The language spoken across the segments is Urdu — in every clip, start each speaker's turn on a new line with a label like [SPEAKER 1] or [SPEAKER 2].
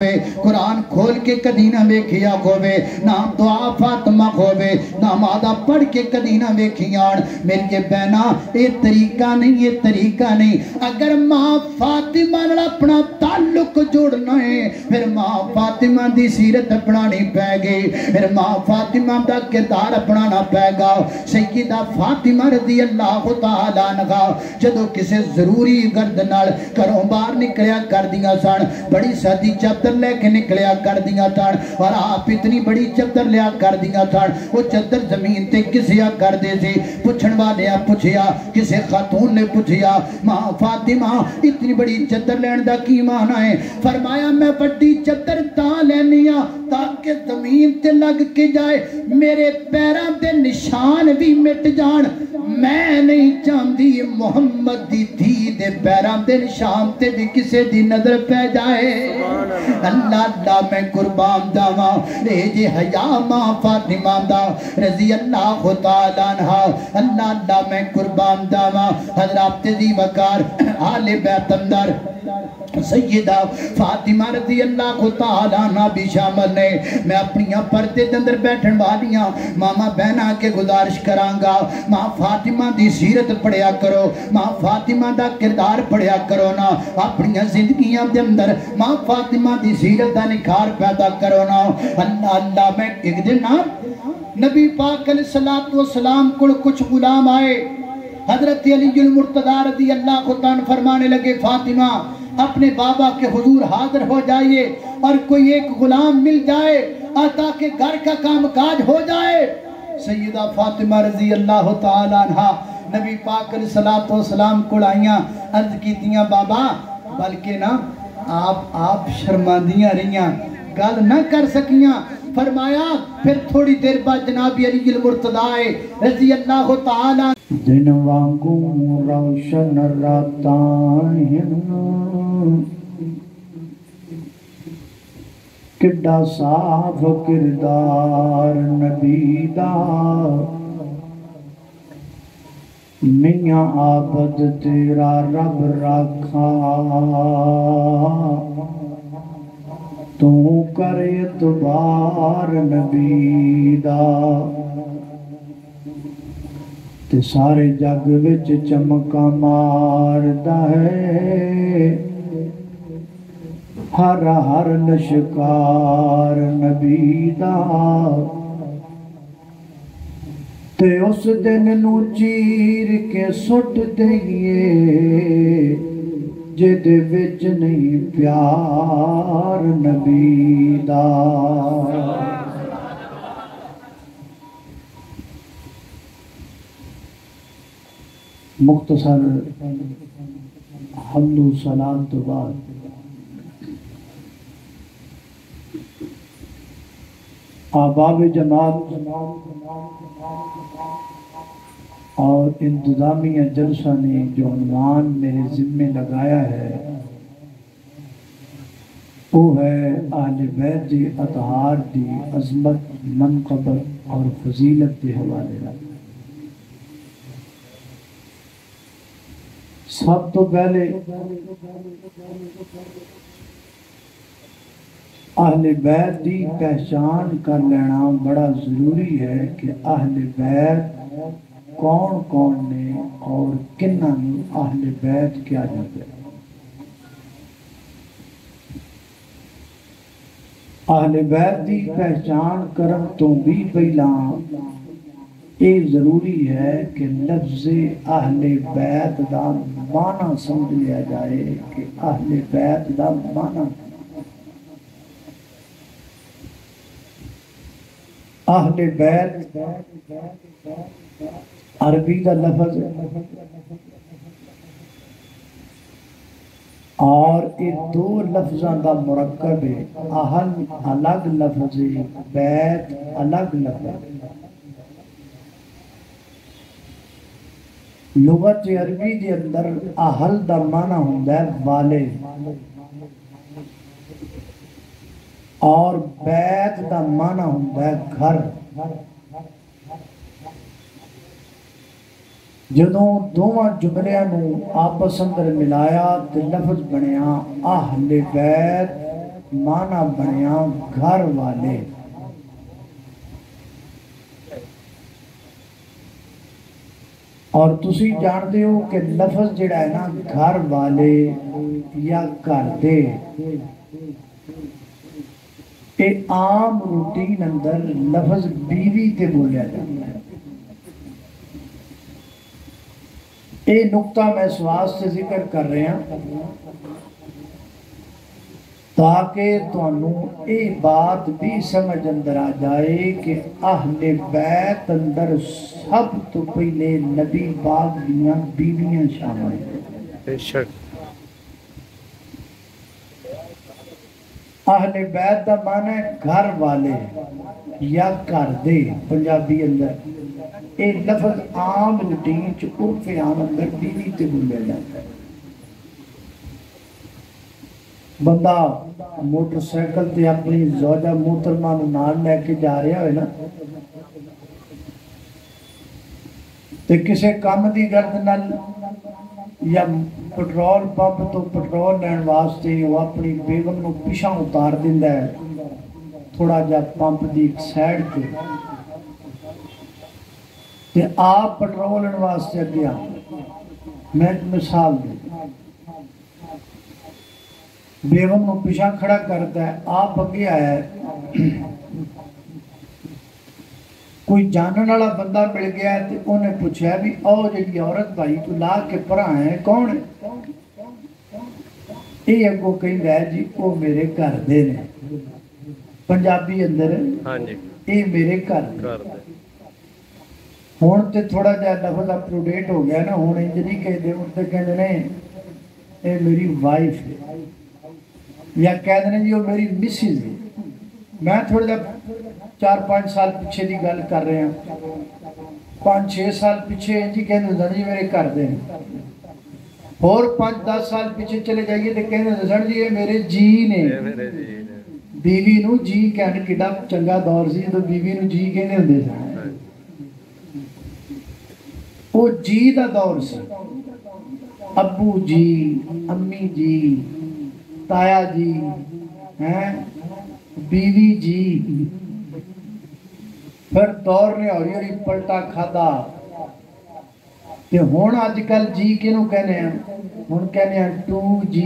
[SPEAKER 1] قرآن کھول کے کدی نہ ویکھیا ہووے، نہ دعا فاطمہ ہووے، نہ مادہ پڑھ کے کدی نہ ویکھیان۔ میری بہنا یہ طریقہ نہیں، یہ طریقہ نہیں۔ اگر ماں فاطمہ نال اپنا تعلق جوڑنا ہے پھر ماں فاطمہ دی سیرت اپنانی پے گی، پھر ماں فاطمہ دا کردار اپنانا پے گا۔ سیدہ فاطمہ رضی اللہ تعالیٰ عنہا جدو کسے ضروری گرد نال گھروں باہر نکلیا کر دیا سن، بڑی سادی چادر لے کے نکلیا کر دیا تھا، اور آپ اتنی بڑی چادر لیا کر دیا تھا، وہ چادر زمین تے کسیا کر دے سی۔ پوچھن والے پوچھیا، کسے خاتون نے پوچھیا ماں فاطمہ اتنی بڑی چادر لین دا کی معنی ہے؟ فرمایا میں بڑی چادر تاں لینیا تاکہ زمین تے لگ کے جائے، میرے پیراں تے نشان بھی مٹ جان۔ میں نہیں چاہتی محمد دی دھی دے پیراں تے نشان تے بھی کسے دی نظر پہ جائے۔ اللہ اللہ میں قربان داواں اے جے حیا ماں فاطمہ دا رضی اللہ تعالیٰ عنہ۔ اللہ اللہ میں قربان داواں حضرات ذی وقار آل بیت اندر سیدہ فاطمہ رضی اللہ تعالیٰ عنہ بھی شامل نے۔ میں اپنی پردے اندر بیٹھن والیاں ماما بہنا کے گزارش کرانگا، ماں فاطمہ دی سیرت پڑھیا کرو، ماں فاطمہ دا کردار پڑھیا کرو نا، اپنی زندگیاں دے اندر ماں فاطمہ دی سیرت دا نکھار پیدا کرو نا۔ اللہ اللہ میں ایک دن نبی پاک علیہ السلام کو کچھ غلام آئے، حضرت علی المرتضیٰ رضی اللہ عنہ فرمانے لگے فاطمہ اپنے بابا کے حضور حاضر ہو جائیے اور کوئی ایک غلام مل جائے تاکہ گھر کا کام کاج ہو جائے۔ سیدہ فاطمہ رضی اللہ تعالیٰ عنہ نبی پاک علیہ السلام کو آئیاں، عرض کیتیاں بابا بلکہ نا آپ شرماندیاں رہیاں، گل نہ کر سکیاں۔ فرمایا پھر تھوڑی دیر بعد جناب علی المرتضیٰ رضی اللہ تعالیٰ دن وانگوں روشن راتاں کڈا صاف کردار نبی دا، میاں عابد تیرا رب رکھا، تو کر اعتبار نبی دا، تے سارے جگ وچ چمکا ماردا ہے، ہر ہر لشکار نبی دا، تے اس دن نو چیر کے سٹ دئیے جے دے وچ نہیں پیار نبی دا۔ مختصر حمد و صلاة تو بعد آباب جماعت اور انتظامیہ جلسہ نے جو عنوان میرے ذمہ لگایا ہے وہ ہے اہل بیت دی اطہار دی عظمت، منقبت اور فضیلت کے حوالے رکھ۔ سب تو پہلے اہل بیت دی پہچان کر لینا بڑا ضروری ہے کہ اہل بیت کون کون نے اور کنہاں نوں اہل بیت کیا جاتا ہے۔ اہل بیت دی پہچان کرن تو بھی پہلا یہ ضروری ہے کہ لفظ اہل بیت دا معنی سمجھ لیا جائے کہ اہل بیت دا معنی اہل بیت عربی دا لفظ ہے اور یہ دو لفظاں دا مرکب ہے، اہل الگ لفظ ہے، بیت الگ لفظ ہے۔ لغت عربی دے اندر اہل دا معنی ہوندا ہے والے، اور بیت دا معنی ہوندا ہے گھر۔ جدوں دوواں جملیاں نوں آپس اندر ملایا تے لفظ بنیا اہل بیت مانا بنیا گھر والے. اور تسی جانتے ہو کہ لفظ جڑا ہے نا گھر والے یا گھر دے، اے عام روٹین اندر لفظ بیوی تے بولیا جاتا ہے. اے نقطہ میں اس واسطے ذکر کر رہے ہیں تاکہ تانوں اے بات بھی سمجھ اندر آ جائے کہ اہل بیت اندر سب تو پہلے نبی پاک دیاں بیویاں شامل ہیں. بے شک اہل بیت دا معنی ہے گھر والے یا گھر دے. پنجابی اندر اے لفظ عام روٹین چ عرف عام اندر بیوی تے بولیا جاتا ہے. بندہ موٹر سائیکل تے اپنی زوجہ محترمہ نوں نال لے کے جا رہا ہوئے نا تے کسے کام دی گرد نال یا پٹرول پمپ تو پٹرول لین واسطے وہ اپنی بیگم نو پیچھے اتار دیندا ہے تھوڑا جا پمپ دی ایک سائیڈ تے آپ پٹرول لین واسطے گیا. میں مثال دوں بیگم نو پیچھے کھڑا کرتا ہے، آپ اگے آیا ہے، کوئی جانن والا بندہ مل گیا ہے تو انہیں پوچھا بھی او جی عورت بھائی تو لا کے پرا ہے کون ہے؟ یہ اگو کہیں گا جی وہ میرے گھر دے نے. پنجابی اندر یہ میرے گھر دے. ہون تے تھوڑا جا لفظ اپ ٹو ڈیٹ ہو گیا نا. ہون انج نہیں کہہ دے ان تے کہندے نے اے میری وائف ہے یا کہہ دے جی وہ میری مسز ہے. میں تھوڑا جا 4-5 سال پیچھے دی گل کر رہے ہیں، 5-6 سال پیچھے جی کہندے سن جی میرے گھر دے. اور 5-10 سال پیچھے چلے جائیے تو کہندے سن جی یہ میرے جی نے. بیوی نو جی کہنے کیڑا چنگا دور سی تو بیوی نو جی کہندے ہوندے سن. وہ جی دا دور سی. ابو جی، امی جی، تایا جی، بیوی جی. پھر دور نے ہوئی ہوئی پلٹا کھادا کہ ہون آج کل جی کنوں کہنے ہیں؟ ہون کہنے ہیں 2G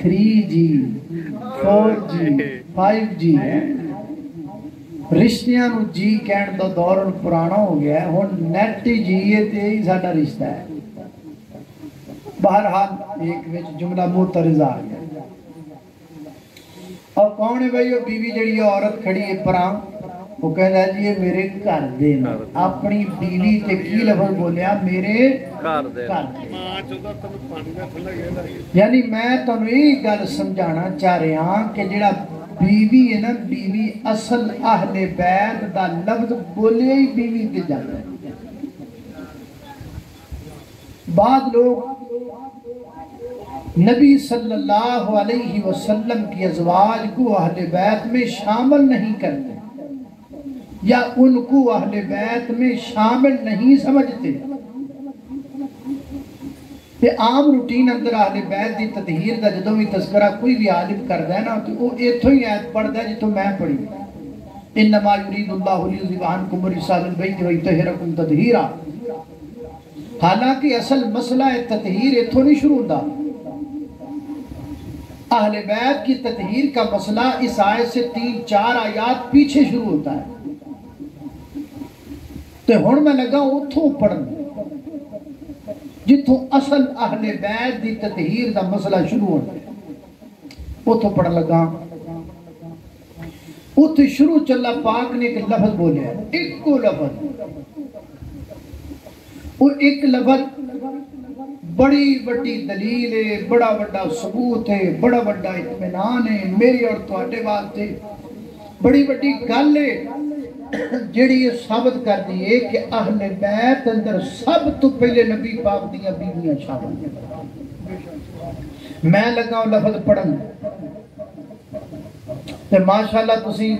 [SPEAKER 1] 3G 4G 5G. رشتیاں نو جی کہن دا دور پرانا ہو گیا ہے. ہون نیٹ جی ہے تے ہی ساڈا رشتہ ہے. بہرحال ایک وچ جملہ معترض آ گیا. اور کون ہے بھائی وہ بیوی جڑی عورت کھڑی ہے پراں وہ کہہ رہا جی یہ میرے گھر دے. اپنی بیوی تے کی لفظ بولیا میرے گھر دے. یعنی میں تانوں یہ گل سمجھانا چاہ رہا ہوں کہ جڑا بیوی ہے نا بیوی اصل اہل بیت دا لفظ بولے ہی بیوی تے جاتا ہے. بعض لوگ نبی صلی اللہ علیہ وسلم کی ازواج کو اہل بیت میں شامل نہیں کرتے یا ان کو اہل بیت میں شامل نہیں سمجھتے. کہ عام روٹین اندر اہل بیت دی تطہیر دا جدوں بھی تذکرہ کوئی بھی عالم کردا ہے نا تو وہ ایتھوں ہی آیت پڑھدا ہے جتوں میں پڑھی انما یرید اللہ لیذھب عنکم الرجس اہل البیت ویطہرکم تطہیرا. حالانکہ اصل مسئلہ تطہیر ایتھوں نہیں شروع ہوندا. اہل بیت کی تطہیر کا مسئلہ اس آیت سے 3-4 آیات پیچھے شروع ہوتا ہے. تو ہن میں لگا اتھوں پڑھن جتوں اصل اہل بیت دی تطہیر دا مسئلہ شروع ہوتا ہے اتھوں پڑھن لگا. اتھے شروع چلا پاک نے ایک لفظ بولیا ہے، ایک کو لفظ. وہ ایک لفظ بڑی بڑی دلیل ہے، بڑا بڑا ثبوت ہے، بڑا بڑا اطمینان ہے میری اور تواڈے واسطے. بڑی بڑی گل ہے جڑی یہ ثابت کر دی ہے کہ اہل بیت اندر سب تو پہلے نبی پاک دیاں بیویاں شامل ہیں. میں لگا لفظ پڑھن تے ماشاءاللہ تسی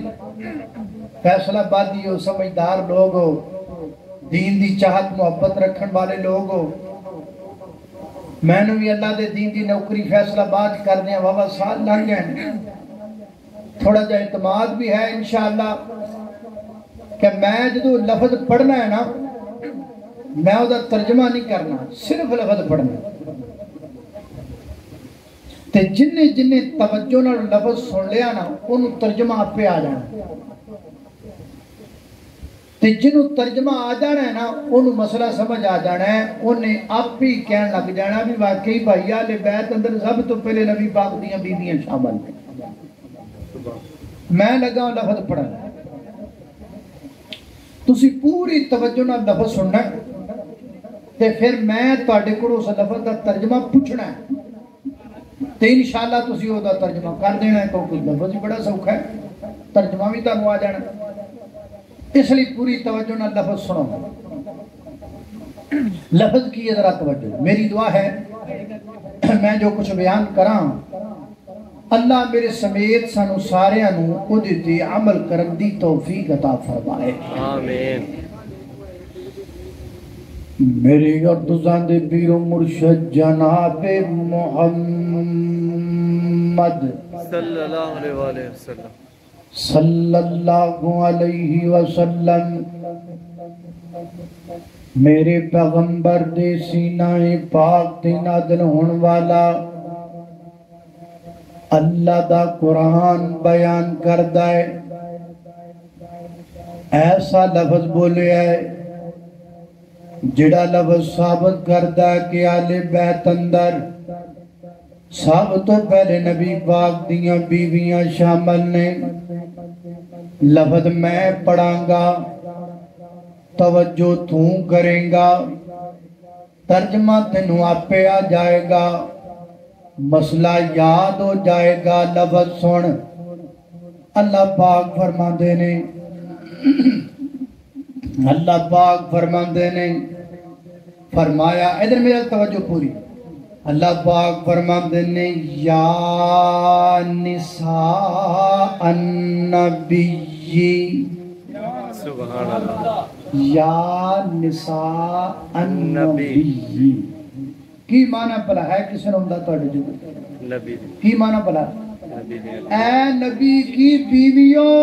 [SPEAKER 1] فیصلہ بادی ہو، سمجھدار لوگ ہو، دین دی چاہت محبت رکھن والے لوگ ہو. میں نے بھی اللہ دے دین دی نوکری فیصلہ باد کر دیا بابا سال لنگ گئے. تھوڑا جا اعتماد بھی ہے انشاءاللہ کہ میں جدو لفظ پڑھنا ہے نا میں وہ ترجمہ نہیں کرنا صرف لفظ پڑھنا تے جن توجہ نال لفظ سن لیا نا انہوں ترجمہ آپ پہ آ جانا تے جنہوں ترجمہ آ جانا ہے نا انہوں مسئلہ سمجھ آ جانا ہے انہیں آپ ہی کہنے لگ جانا بھی واقعی بھائی آل بیت اندر سب تو پہلے نبی پاک دیاں بیویاں شامل ہیں میں لگا ہوں لفظ پڑھنا تسی پوری توجہ نہ لفظ سننا تے پھر میں تواڈے کولوں اس لفظ دا ترجمہ پوچھنا ہے تے انشاءاللہ تسی او دا ترجمہ کر دینا ہے کیونکہ لفظ ہی بڑا سوکھا ہے ترجمہ بھی تانوں آ جانا اس لیے پوری توجہ نہ لفظ سنو لفظ کی ذرا توجہ میری دعا ہے میں جو کچھ بیان کراں اللہ میرے سمیت سانو سارے انو خود تے عمل کرن دی توفیق عطا فرمائے
[SPEAKER 2] آمین
[SPEAKER 1] میری گردزان دے پیر و مرشد جناب محمد
[SPEAKER 2] صلی اللہ علیہ وآلہ وسلم
[SPEAKER 1] صلی اللہ علیہ وسلم میرے پیغمبر دے سینہ پاک تے نازل ہون والا اللہ دا قرآن بیان کردہ ہے ایسا لفظ بولے ہے جڑا لفظ ثابت کردہ ہے کہ آل بیت اندر سب تو پہلے نبی پاک دیاں بیویاں شامل نے لفظ میں پڑھاں گا توجہ تو کریں گا ترجمہ تینوں آپ پہ آ جائے گا مسئلہ یاد ہو جائے گا لفظ سن اللہ پاک فرما دینے اللہ پاک فرما دینے فرمایا ادھر میرا توجہ پوری اللہ پاک فرما دینے یا نساء النبی
[SPEAKER 2] سبحان اللہ
[SPEAKER 1] یا نساء النبی کی معنی پلا ہے کسی نے امدہ توڑے جو
[SPEAKER 2] نبی
[SPEAKER 1] کی معنی پلا اے نبی کی بیویوں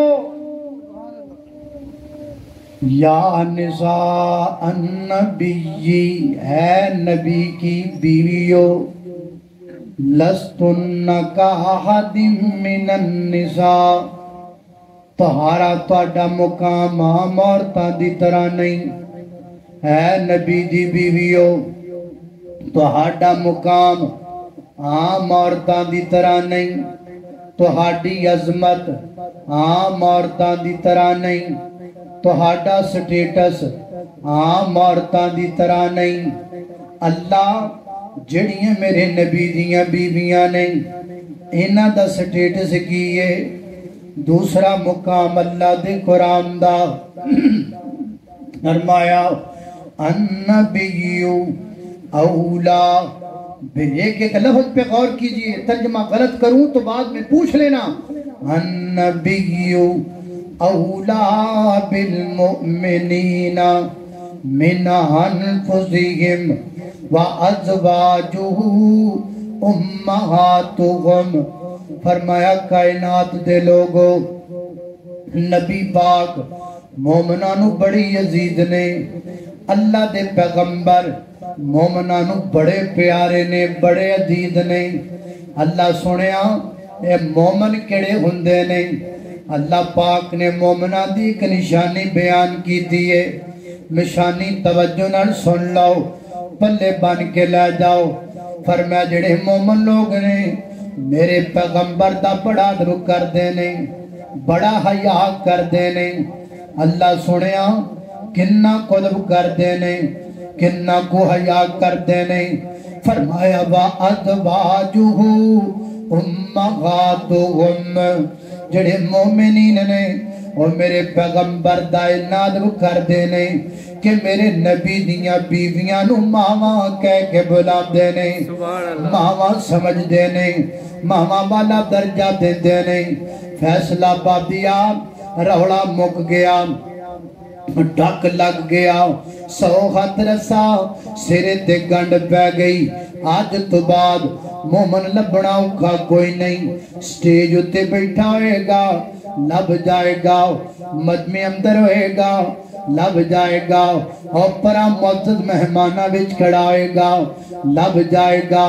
[SPEAKER 1] یا نساء النبی اے نبی کی بیویوں لستن کا احد من النساء تہارا توڑا مقام عام عورتاں دی طرح نہیں اے نبی دی بیویوں تہاڈا مقام عام عورتاں دی طرح نہیں تہاڈی عظمت عام عورتاں دی طرح نہیں تہاڈا سٹیٹس عام عورتاں دی طرح نہیں اللہ جڑیاں میرے نبی دیاں بیویاں نہیں انہاں دا سٹیٹس کیے دوسرا مقام اللہ دے قرآن دا فرمایا النبیو اولا ایک ایک لفظ پہ غور کیجئے ترجمہ غلط کروں تو بعد میں پوچھ لینا النبیو اولا بالمؤمنین من انفسہم وازواجہ امہاتہم فرمایا کائنات دے لوگو نبی پاک مومنانو بڑی عزیز نے اللہ دے پیغمبر مومنانو بڑے پیارے نے بڑے عزیز نے اللہ سنیا اے مومن کڑے ہندے نے اللہ پاک نے مومنان دی ایک نشانی بیان کی دیئے نشانی توجہ نال سن لو پلے بن کے لے جاؤ فرمایا جڑے مومن لوگ نے میرے پیغمبر دا بڑا ادب کر دینے بڑا حیا کر دینے اللہ سنیا کنا قدب کر دینے کنا کو حیا کر دینے فرمایا وَأَزْوَاجُهُ أُمَّهَاتُهُمْ جڑے مومنین نے اور میرے پیغمبر دائے نادب کر دینے کہ میرے نبی دیاں بیویاں نو ماما کہہ کے بلا دینے ماما سمجھ دینے ماما والا درجہ دے دینے فیصلہ بابیا روڑا مک گیا ڈھک لگ گیا سو خط رسا سرے تے گنڈ پہ گئی آج تو بعد مومن لبنا اوکھا کوئی نہیں سٹیج اتے بیٹھا ہوئے گا لب جائے گا مجمع اندر ہوئے گا لب جائے گا اور پرا معزز مہمانہ وچ کھڑا ہوئے گا لب جائے گا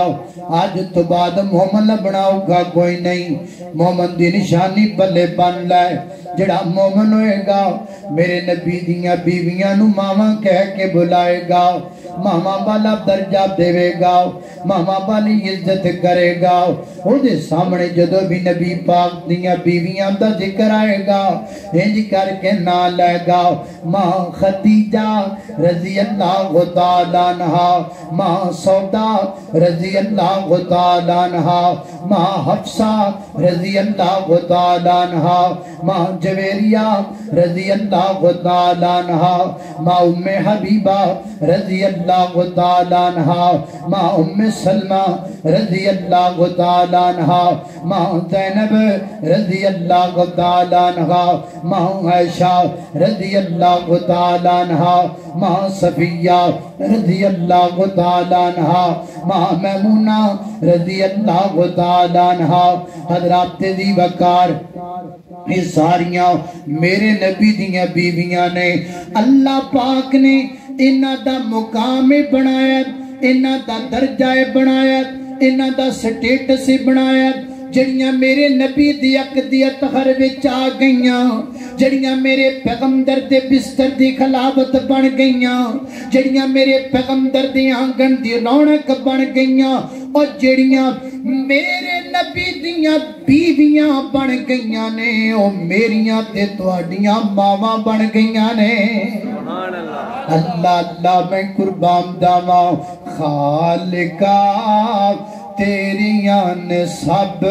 [SPEAKER 1] آج تو بعد مومن لبنا ہوگا کوئی نہیں مومن دی نشانی پلے بن لائے جڑا مومن ہوئے گا میرے نبی دیاں بیویاں نو ماما کہہ کے بلائے گا ماما بالا درجہ دے گا ماما بالی عزت کرے گا او دے سامنے جدو بھی نبی پاک دیاں بیویاں دا ذکر آئے گا انج کر کے نہ لے گا ماں خدیجہ رضی اللہ تعالیٰ عنہ ماں سودا رضی اللہ تعالیٰ عنہ ماں حفصہ رضی اللہ تعالیٰ عنہ ماں جویریہ رضی اللہ تعالیٰ عنہ ماں ام حبیبہ رضی اللہ تعالیٰ عنہ ماں ام سلمہ رضی اللہ تعالیٰ عنہ ماں زینب رضی اللہ تعالیٰ عنہ ماں عائشہ رضی اللہ تعالیٰ عنہ ماں صفیہ رضی اللہ تعالیٰ عنہ ماں میمونہ رضی اللہ تعالیٰ عنہ حضرات دی وقار یہ ساریاں میرے نبی دیاں بیویاں نے اللہ پاک نے انہاں دا مقام بنایا انہاں دا درجہ بنایا انہاں دا سٹیٹس بنایا جڑیاں میرے نبی دی اقدیت ہر وچ آ گئیاں جڑیاں میرے پیغمبر دے بستر دی خلافت بن گئیاں جڑیاں میرے پیغمبر دی آنگن دی رونق بن گئیاں اور جڑیاں میرے نبی دیاں بیویاں بن گئیاں نے او میریاں تے تواڈیاں ماواں بن گئیاں نے سبحان اللہ اللہ اللہ میں قربان جاواں خالقا تیریاں نے سب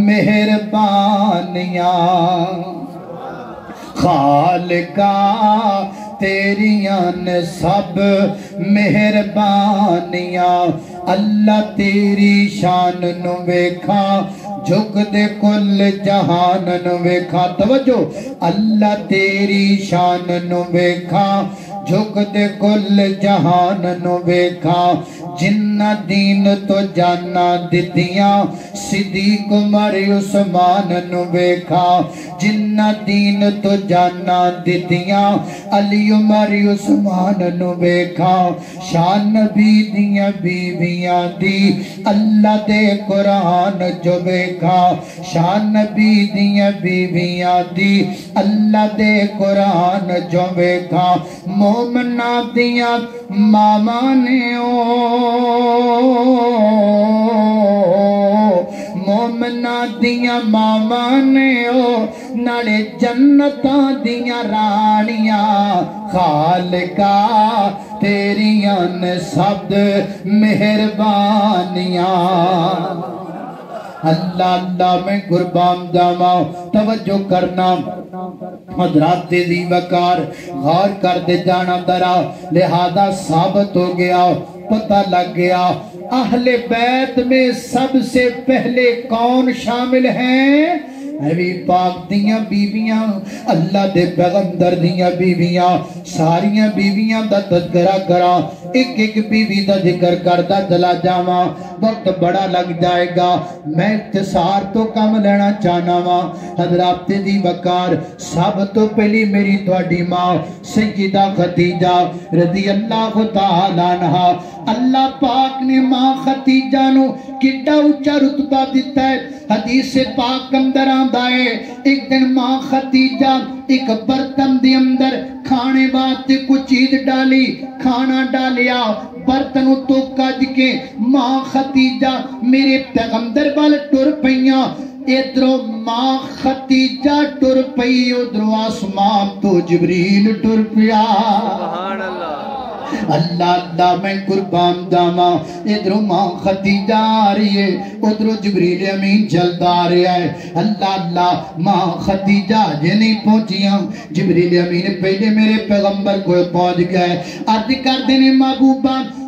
[SPEAKER 1] مہربانیاں خالقا تیریاں نے سب مہربانیاں اللہ تیری شان نو ویکھا جھک دے کل جہان نو ویکھا توجہ اللہ تیری شان نو ویکھا جھک دے کل جہان نو ویکھا جنہ دین تو جانا دتیاں صدیق عمر عثمان نو ویکھا جنہ دین تو جانا دتیاں علی عمر عثمان نو ویکھا شان نبی دیاں بیویاں دی اللہ دے قرآن جو ویکھا شان نبی دیاں بیویاں دی اللہ دے قرآن جو ویکھا مومنہ دیاں ماما نے مومنہ دیاں ماما نے نالے جنتاں دیاں رانیاں خالقا تیریاں نے سب مہربانیاں اللہ اللہ میں قربان جاواں توجہ کرنا حضرات دی وقار غور کر دے جانا درا لہذا ثابت ہو گیا پتہ لگ گیا اہل بیت میں سب سے پہلے کون شامل ہیں نبی پاک دیاں بیویاں اللہ دے پیغمبر دیاں بیویاں ساریاں بیویاں دا تذکرہ کرا ایک ایک بیوی دا ذکر کردا چلا جاواں وقت بڑا لگ جائے گا میں اختصار تو کم لینا چاہنا وا حضرات دی وقار سب تو پہلی میری تواڈی ماں سیدہ خدیجہ رضی اللہ تعالی عنہا اللہ پاک نے ماں خدیجہ نو کڈا اونچا رتبہ دیتا ہے حدیث پاک اندر آندا ہے ایک دن ماں خدیجہ ایک برتن دے اندر کھانے واسطے کچھ چیز ڈالی کھانا ڈالیا برتن تو کج کے ماں خدیجہ میرے پیغمبر وال ٹر پئیاں ادھروں ماں خدیجہ ٹر پئی ادھروں آسمان تو جبریل ٹر پیا سبحان اللہ اللہ اللہ میں قربان جاواں ادھروں ماں خدیجہ آ رہی ہے ادھروں جبریل امین چلدا آ رہا ہے اللہ اللہ ماں خدیجہ جے نہیں پہنچیاں جبریل امین پہلے میرے پیغمبر کو پہنچ گئے عرض کر دینے محبوبہ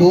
[SPEAKER 1] 2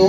[SPEAKER 1] 2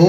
[SPEAKER 1] 2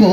[SPEAKER 1] 2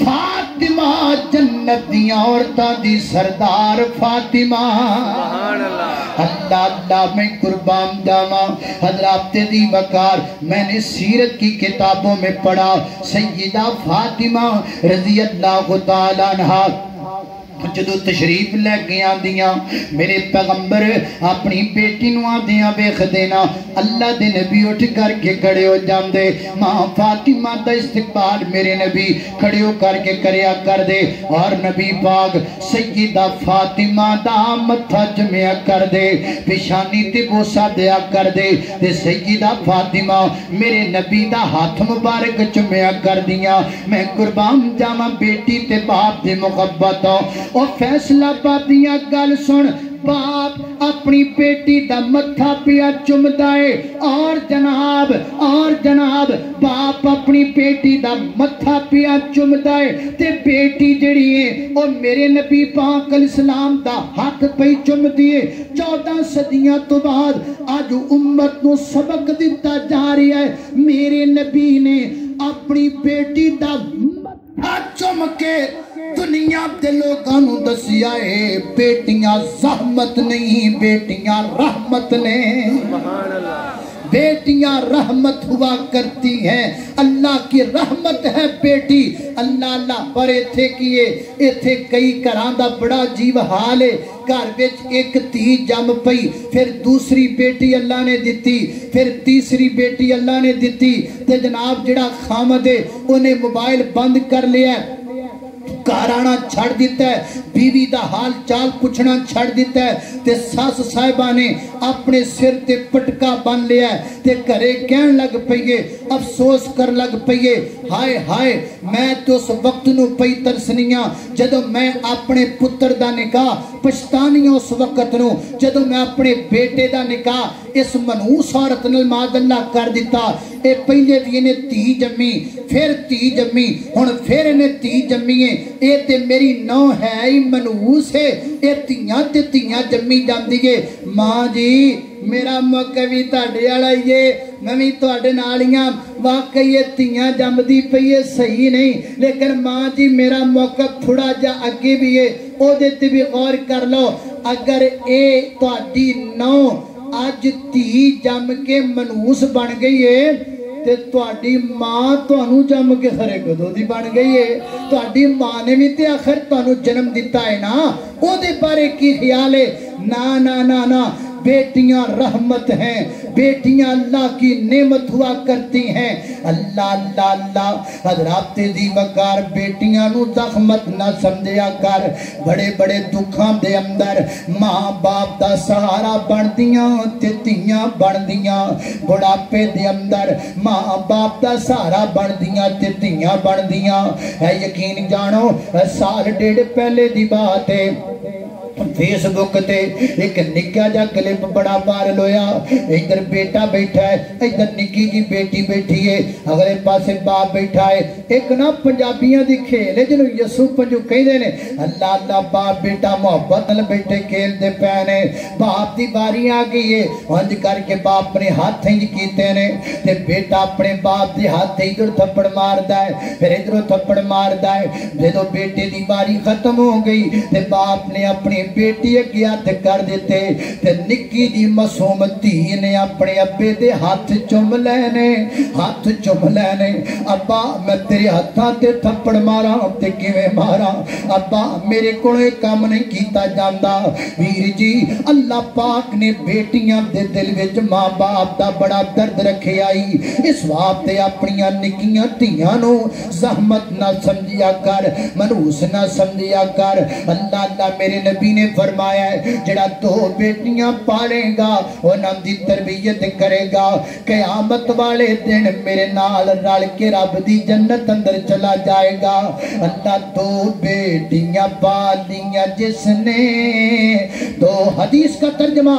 [SPEAKER 1] فاطمہ جنت دی عورتاں دی سردار فاطمہ
[SPEAKER 2] سبحان اللہ
[SPEAKER 1] اللہ اللہ میں قربان جاواں حضرات دی وقار میں نے سیرت کی کتابوں میں پڑھا سیدہ فاطمہ رضی اللہ تعالی عنہا جدو تشریف لے کے آندیاں میرے پیغمبر اپنی بیٹی نو آندیاں ویکھ دینا اللہ دے نبی اٹھ کر کے کھڑے ہو جاندے ماں فاطمہ دا استقبال میرے نبی کھڑے ہو کر کے کریا کر دے اور نبی پاک سیدہ فاطمہ دا متھا چمیا کر دے پیشانی تے بوسا دیا کر دے تے سیدہ فاطمہ میرے نبی دا ہاتھ مبارک چمیا کر دیا میں قربان جاواں بیٹی تے باپ دی محبت او فیصلہ بادیاں گل سن باپ اپنی بیٹی دا متھا پیا چمدائے اور جناب باپ اپنی بیٹی دا متھا پیا چمدائے تے بیٹی جڑی ہے او میرے نبی پاک علیہ السلام دا ہاتھ پہ چم دیے 14 صدیاں تو بعد آج امت نو سبق دیتا جا رہی ہے میرے نبی نے اپنی بیٹی دا متھا چم کے دنیا دے لوگانوں دسیا ہے بیٹیاں زحمت نہیں بیٹیاں رحمت نے
[SPEAKER 2] سبحان اللہ
[SPEAKER 1] بیٹیاں رحمت ہوا کرتی ہیں اللہ کی رحمت ہے بیٹی اللہ اللہ پر ایتھے کیے ایتھے کئی گھراں دا بڑا عجیب حال ہے گھر وچ ایک دھی جم پئی پھر دوسری بیٹی اللہ نے دتی پھر تیسری بیٹی اللہ نے دتی تے جناب جڑا خامد ہے انہیں موبائل بند کر لیا ہے کارانا چھڑ دیتا ہے بیوی دا حال چال پوچھنا چھڑ دیتا ہے تے ساس صاحبہ نے اپنے سر تے پٹکا بن لیا ہے تے کرے کہن لگ پئیے افسوس کر لگ پئیے ہائے ہائے میں تو اس وقت نو پئی ترسنیاں جدو میں اپنے پتر دا نکاح پشتانیوں اس وقت نو جدو میں اپنے بیٹے دا نکاح اس منحوس عورت نال معاذ اللہ کر دیتا اے پہلے بھی انہیں تی جمی پھر تی جمی ہن پھر انہیں تی جمی ہے اے تے میری نو ہے ہی منحوس ہے اے تیاں تے تیاں جمی جاندی ہے ماں جی میرا موقع بھی تہاڈے والا یہ میں بھی تہاڈے نالیاں واقعی یہ تیاں جمدی پئی ہے صحیح نہیں لیکن ماں جی میرا موقع تھوڑا جا اگے بھی ہے او دے تے بھی غور کر لو اگر اے تہاڈی نو آج تی جم کے منحوس بن گئی ہے تے تہاڈی ماں تانوں جم کے خرے کدوں دی بن گئی ہے تہاڈی ماں نے بھی تے آخر تانوں جنم دیتا ہے نا او دے بارے کی خیال ہے نا نا نا نا بیٹیاں رحمت ہیں بیٹیاں اللہ کی نعمت ہوا کرتی ہیں اللہ اللہ اللہ حضرات دی وقار بیٹیاں نو زحمت نہ سمجھیا کر بڑے بڑے دکھاں دے اندر ماں باپ دا سہارا بندیاں تے تیاں بندیاں بڑھاپے دے اندر ماں باپ دا سہارا بندیاں تے تیاں بندیاں ہے یقین جانو سال ڈیڑھ پہلے دی بات ہے فیس بک تے ایک نکا جا کلپ بڑا وائرل ہویا ادھر بیٹا بیٹھا ہے ادھر نکی جی بیٹی بیٹھی ہے اگلے پاسے باپ بیٹھا ہے ایک نا پنجابیاں دی کھیل ہے جنہوں یسو پنجو کہیں دے نے اللہ اللہ باپ بیٹا محبت نل بیٹے کھیل دے پہنے باپ دی باری آگئی ہے ہنج کر کے باپ اپنے ہاتھ ہنج کیتے نے تے بیٹا اپنے باپ دی ہاتھ ادھر تھپڑ مار دا ہے پھر ادھر تھپڑ مار دا ہے جدو بیٹے دی باری ختم ہو گئی تے باپ نے اپنی بیٹی اگے ہاتھ کر دیتے تے نکی جی معصوم دھی نے اپنے ابے دے ہاتھ چم لینے ابا میں تیرے ہاتھاں تے تھپڑ مارا تے کیویں مارا ابا میرے کولے کام نہیں کیتا جاندا ویر جی اللہ پاک نے بیٹیاں دے دل وچ ماں باپ دا بڑا درد رکھے آئی اس واسطے اپنی نکیاں دھیاں نو زحمت نہ سمجھیا کر منحوس نہ سمجھیا کر اللہ اللہ میرے نبی نے فرمایا ہے جڑا دو بیٹیاں پالے گا انہاں دی تربیت کرے گا قیامت والے دن میرے نال رل کے رب دی جنت اندر چلا جائے گا اللہ دو بیٹیاں پالیاں جس نے دو حدیث کا ترجمہ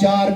[SPEAKER 1] 4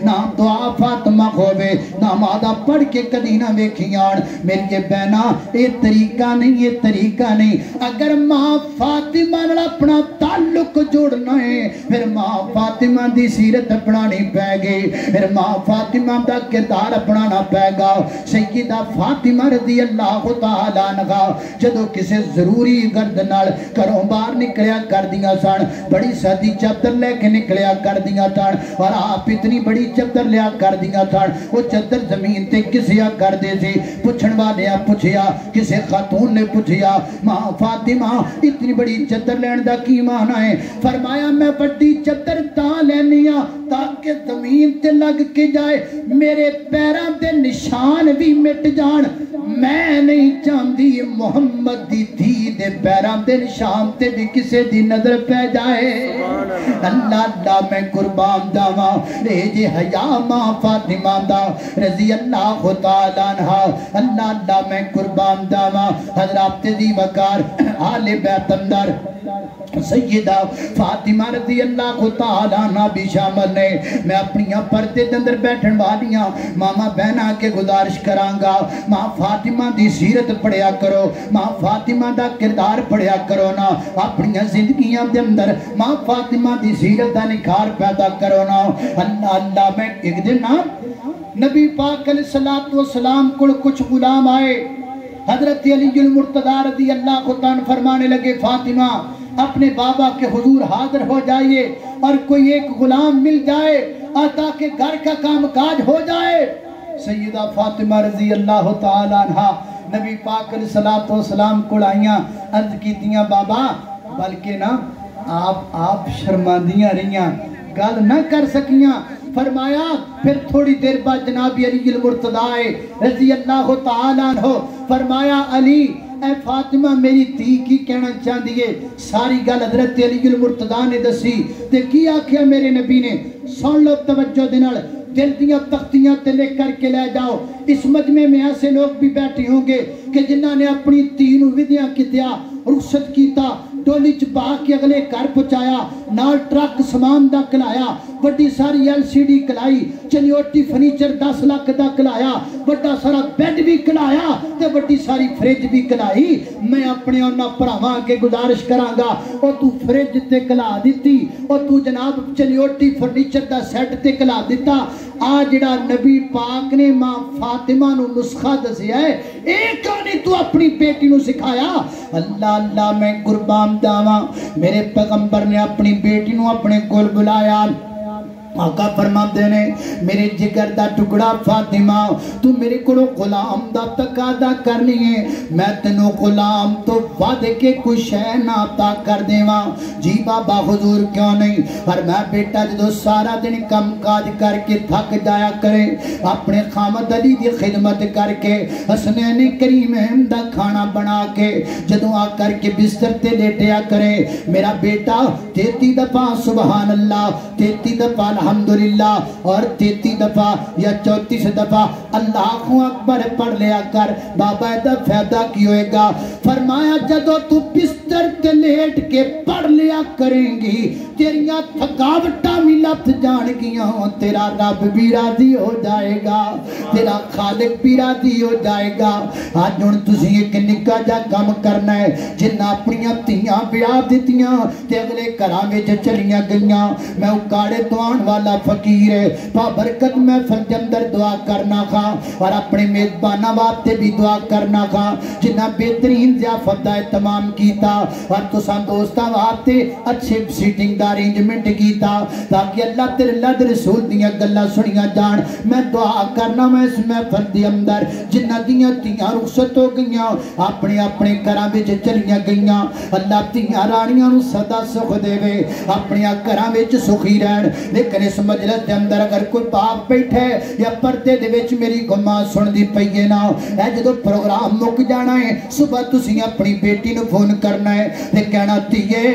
[SPEAKER 1] نہ دعا فاطمہ ہووے نہ مادہ پڑھ کے کدی نہ ویکھیان میری یہ بہنا یہ طریقہ نہیں یہ طریقہ نہیں اگر ماں فاطمہ نال اپنا تعلق جوڑنا ہے پھر ماں فاطمہ دی سیرت اپنانی پے گی پھر ماں فاطمہ دا کردار اپنانا پے گا سیدہ فاطمہ رضی اللہ تعالیٰ عنہا جدو کسے ضروری گرد نال گھروں باہر نکلیا کر دیا سن بڑی سادی چادر لے کے نکلیا کر دیا سن اور آپ اتنی بڑی چادر لیا کر دیا سن وہ چادر زمین تے کسیا کر دے سی پوچھن والے پوچھیا کسے خاتون نے پوچھیا ماں فاطمہ اتنی بڑی چادر لین دا کی معنی ہے فرمایا میں بڑی چادر تاں لینیا تاکہ زمین تے لگ کے جائے میرے پیراں تے نشان بھی مٹ جان میں نہیں چاہتی محمد دی دھی دے پیراں تے نشان تے بھی کسے دی نظر پہ جائے اللہ اللہ میں قربان داواں اے جے حیا ماں فاطمہ دا رضی اللہ تعالیٰ عنہ اللہ اللہ میں قربان داواں حضرات دی وقار آل بیت اندر سیدہ فاطمہ رضی اللہ تعالیٰ عنہ بھی شامل نے میں اپنی پردے اندر بیٹھن والیاں ماما بہنا کے گزارش کرانگا ماں فاطمہ دی سیرت پڑھیا کرو ماں فاطمہ دا کردار پڑھیا کرو نا اپنی زندگیاں دے اندر ماں فاطمہ دی سیرت دا نکھار پیدا کرو نا اللہ اللہ میں ایک دن نبی پاک علیہ السلام کو کچھ غلام آئے حضرت علی المرتضی رضی اللہ عنہ فرمانے لگے فاطمہ اپنے بابا کے حضور حاضر ہو جائیے اور کوئی ایک غلام مل جائے تاکہ گھر کا کام کاج ہو جائے سیدہ فاطمہ رضی اللہ تعالیٰ عنہ نبی پاک علیہ السلام کو آئیاں عرض کی دیاں بابا بلکہ نا آپ شرماندیاں رہیاں گل نہ کر سکیاں فرمایا پھر تھوڑی دیر بعد جناب علی المرتضی رضی اللہ تعالیٰ عنہ فرمایا علی اے فاطمہ میری تھی کی کہنا چاہ دیئے ساری گل حضرت علی المرتضی نے دسی تے کی آکھیا میرے نبی نے سن لو توجہ دنال دل دیاں تختیاں تے لے کر کے لے جاؤ اس مجمع میں ایسے لوگ بھی بیٹھے ہوں گے کہ جنہاں نے اپنی تینوں ودیاں کتیا رخصت کیتا ڈولی چپا کے اگلے گھر پہنچایا نال ٹرک سامان دا کلایا بڑی ساری ایل سی ڈی کلائی چنیوٹی فرنیچر 10 لاکھ دا کلایا بڑا سارا بیڈ بھی کلایا تے بڑی ساری فریج بھی کلائی میں اپنے انہاں بھراواں کے گزارش کرانگا او تو فریج تے کلا دیتی او تو جناب چنیوٹی فرنیچر دا سیٹ تے کلا دیتا آج جڑا نبی پاک نے ماں فاطمہ نو نسخہ دسیا ہے ایک نہیں تو اپنی بیٹی نو سکھایا اللہ اللہ میں قربان داواں میرے پیغمبر نے اپنی بیٹی نو اپنے کول بلایا آقا فرماتے نے میرے جگر دا ٹکڑا فاطمہ تو میرے کو غلام دا تقاضا کر لیے میں تینوں غلام تو ود کے کوئی شے نہ عطا کر دیواں جی بابا حضور کیوں نہیں پر میں بیٹا جدو سارا دن کم کاج کر کے تھک جایا کرے اپنے خامد علی دی خدمت کر کے حسنین کریم دا کھانا بنا کے جدو آ کر کے بستر تے لیٹیا کرے میرا بیٹا 33 دفعہ سبحان اللہ 33 دفعہ الحمدللہ اور 33 دفعہ یا 34 دفعہ اللہ اکبر پڑھ لیا کر بابا دا فیدہ کی ہوئے گا فرمایا جدو تو بستر تے لیٹ کے پڑھ لیا کریں گی تیریاں تھکاوٹاں بھی لت جان گیاں تیرا رب بھی راضی ہو جائے گا تیرا خالق بھی راضی ہو جائے گا آج ہن تسی ایک نکا جا کام کرنا ہے جنہ اپنیاں تیاں بیاہ دیتیاں تے اگلے گھراں وچ چلیاں گئیاں میں اکاڑے تو آن والا فقیر ہے برکت میں فلجندر دعا کرنا خواہ اور اپنے میزبانہ واسطے بھی دعا کرنا خواہ جنہ بہترین ضیافت دا اہتمام کیتا اور تساں دوستاں واسطے اچھے سیٹنگ دا ارینجمنٹ کیتا تاکہ اللہ تیرے اللہ دے رسول دیاں گلاں سنیاں جان میں دعا کرنا میں اس محفل دے اندر جنہ دیاں تیاں رخصت ہو گئیاں اپنے اپنے گھراں وچ چلیاں گئیاں اللہ تیاں رانیاں نو سدا سکھ دے وے اپنے گھراں وچ سخی رہن لیکن اس مجلس دے اندر اگر کوئی باپ بیٹھے یا پردے دے وچ میری گما سن دی پئیے نا اے جدو پروگرام مک جانا ہے صبح تسی اپنی بیٹی نو فون کرنا ہے تے کہنا تیے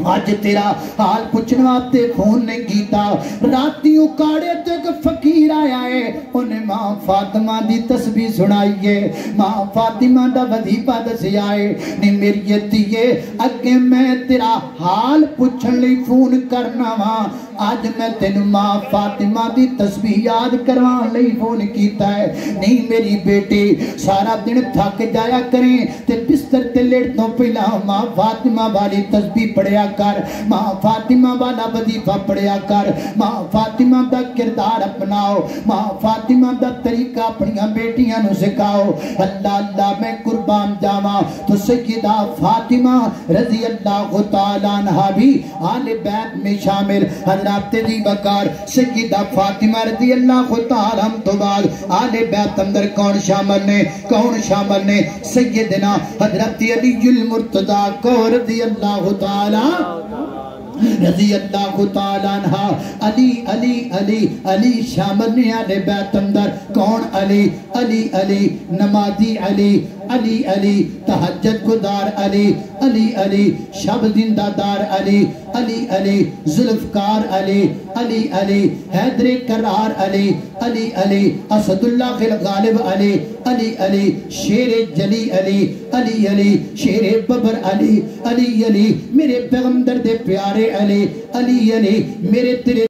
[SPEAKER 1] آج تیرا حال پوچھنے واسطے فون نہیں کیتا راتی اکاڑے تو ایک فقیر آیا ہے انہیں ماں فاطمہ دی تسبیح سنائی ہے ماں فاطمہ دا وظیفہ دسیا ہے نہیں میری دھیے اگے میں تیرا حال پوچھن لئی فون کرنا وا آج میں تینوں ماں فاطمہ دی تسبیح یاد کروان لئی فون کیتا ہے نہیں میری بیٹی سارا دن تھک جایا کریں تے بستر تے لیٹ تو پہلا ماں فاطمہ والی تسبیح پڑھیا کر ماں فاطمہ والا وظیفہ پڑھیا کر ماں فاطمہ دا کردار اپناؤ ماں فاطمہ دا طریقہ اپنیاں بیٹیاں نو سکھاؤ اللہ اللہ میں قربان جاواں تو سیدہ فاطمہ رضی اللہ تعالیٰ عنہ بھی آل بیت میں شامل حضرات دی بکار سیدہ فاطمہ رضی اللہ تعالیٰ عنہ تو بعد آل بیت اندر کون شامل نے سیدنا حضرت علی المرتضی کو رضی اللہ تعالیٰ رضی اللہ تعالیٰ عنہ علی علی علی علی شامل نے آل بیت اندر کون علی علی علی نمازی علی علی علی تہجد گزار علی علی علی شب زندہ دار علی علی علی ذوالفقار علی علی علی حیدر کرار علی علی علی اسد اللہ فی الغالب علی علی علی شیر جلی علی علی علی شیر ببر علی علی علی میرے پیغمبر دے پیارے علی علی علی میرے تیرے